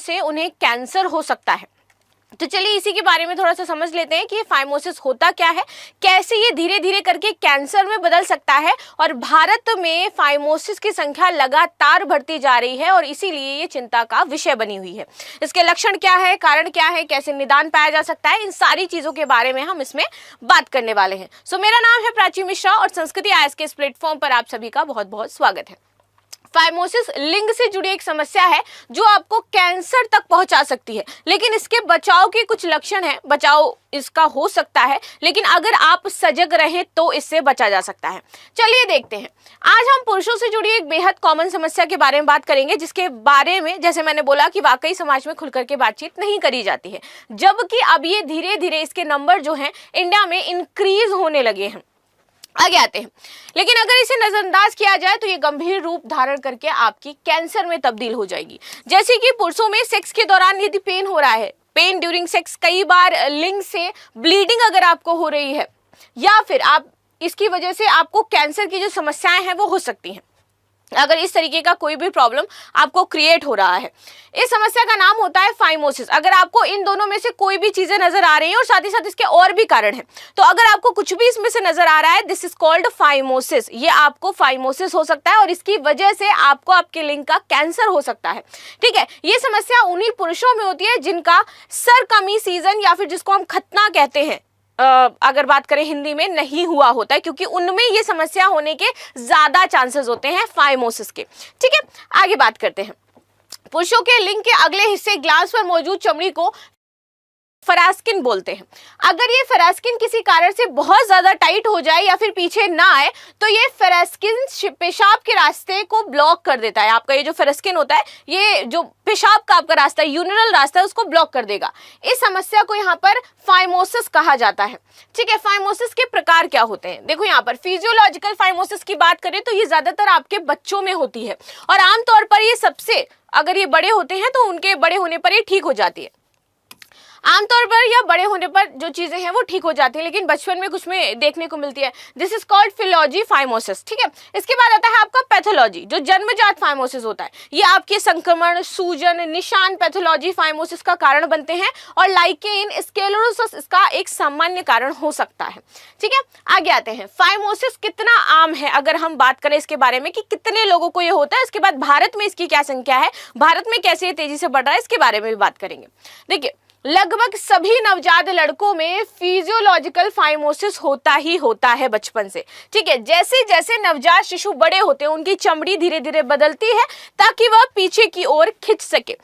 से उन्हें कैंसर हो सकता है। तो चलिए इसी के बारे में थोड़ा सा समझ लेते हैं कि ये फाइमोसिस होता क्या है, कैसे ये धीरे धीरे करके कैंसर में बदल सकता है, और भारत में फाइमोसिस की संख्या लगातार बढ़ती जा रही है और इसीलिए ये चिंता का विषय बनी हुई है। इसके लक्षण क्या है, कारण क्या है, कैसे निदान पाया जा सकता है, इन सारी चीजों के बारे में हम इसमें बात करने वाले हैं। सो मेरा नाम है प्राची मिश्रा और संस्कृति आईएएस के इस प्लेटफॉर्म पर आप सभी का बहुत बहुत स्वागत है। फाइमोसिस लिंग से जुड़ी एक समस्या है जो आपको कैंसर तक पहुंचा सकती है, लेकिन इसके बचाव के कुछ लक्षण हैं। बचाव इसका हो सकता है, लेकिन अगर आप सजग रहें तो इससे बचा जा सकता है। चलिए देखते हैं। आज हम पुरुषों से जुड़ी एक बेहद कॉमन समस्या के बारे में बात करेंगे, जिसके बारे में जैसे मैंने बोला कि वाकई समाज में खुलकर के बातचीत नहीं करी जाती है, जबकि अब ये धीरे धीरे इसके नंबर जो हैं इंडिया में इंक्रीज होने लगे हैं। आगे आते हैं। लेकिन अगर इसे नजरअंदाज किया जाए तो ये गंभीर रूप धारण करके आपकी कैंसर में तब्दील हो जाएगी। जैसे कि पुरुषों में सेक्स के दौरान यदि पेन हो रहा है, पेन ड्यूरिंग सेक्स, कई बार लिंग से ब्लीडिंग अगर आपको हो रही है, या फिर आप इसकी वजह से आपको कैंसर की जो समस्याएं हैं वो हो सकती हैं। अगर इस तरीके का कोई भी प्रॉब्लम आपको क्रिएट हो रहा है, इस समस्या का नाम होता है फाइमोसिस। अगर आपको इन दोनों में से कोई भी चीजें नजर आ रही हैं और साथ ही साथ इसके और भी कारण हैं, तो अगर आपको कुछ भी इसमें से नजर आ रहा है, दिस इज कॉल्ड फाइमोसिस। ये आपको फाइमोसिस हो सकता है और इसकी वजह से आपको आपके लिंग का कैंसर हो सकता है। ठीक है, ये समस्या उन्हीं पुरुषों में होती है जिनका सरकमी सीजन या फिर जिसको हम खतना कहते हैं, अगर बात करें हिंदी में, नहीं हुआ होता है, क्योंकि उनमें ये समस्या होने के ज्यादा चांसेस होते हैं फाइमोसिस के। ठीक है, आगे बात करते हैं। पुरुषों के लिंग के अगले हिस्से ग्लैंड्स पर मौजूद चमड़ी को फेरास्किन बोलते हैं। अगर ये फेरास्किन किसी कारण से बहुत ज्यादा टाइट हो जाए या फिर पीछे ना आए, तो ये फेरास्किन पेशाब के रास्ते को ब्लॉक कर देता है। आपका ये जो फेरास्किन होता है, ये जो पेशाब का आपका रास्ता है, यूरिनल रास्ता है, उसको ब्लॉक कर देगा। इस समस्या को यहाँ पर फाइमोसिस कहा जाता है। ठीक है, फाइमोसिस के प्रकार क्या होते हैं, देखो यहाँ पर फिजियोलॉजिकल फाइमोसिस की बात करें तो ये ज्यादातर आपके बच्चों में होती है और आमतौर पर ये सबसे, अगर ये बड़े होते हैं तो उनके बड़े होने पर ये ठीक हो जाती है। आमतौर पर या बड़े होने पर जो चीजें हैं वो ठीक हो जाती है, लेकिन बचपन में कुछ में देखने को मिलती है। दिस इज कॉल्ड फिलॉजी फाइमोसिस। ठीक है, इसके बाद आता है आपका पैथोलॉजी, जो जन्मजात फाइमोसिस होता है। ये आपके संक्रमण, सूजन, निशान पैथोलॉजी फाइमोसिस का कारण बनते हैं और लाइकेन स्क्लेरोसिस इसका एक सामान्य कारण हो सकता है। ठीक है, आगे आते हैं। फाइमोसिस कितना आम है, अगर हम बात करें इसके बारे में कि कितने लोगों को ये होता है, इसके बाद भारत में इसकी क्या संख्या है, भारत में कैसे ये तेजी से बढ़ रहा है, इसके बारे में भी बात करेंगे। देखिए, लगभग सभी नवजात लड़कों में फिजियोलॉजिकल फाइमोसिस होता ही होता है बचपन से। ठीक है, जैसे जैसे नवजात शिशु बड़े होते हैं उनकी चमड़ी धीरे धीरे बदलती है ताकि वह पीछे की ओर खिंच सके।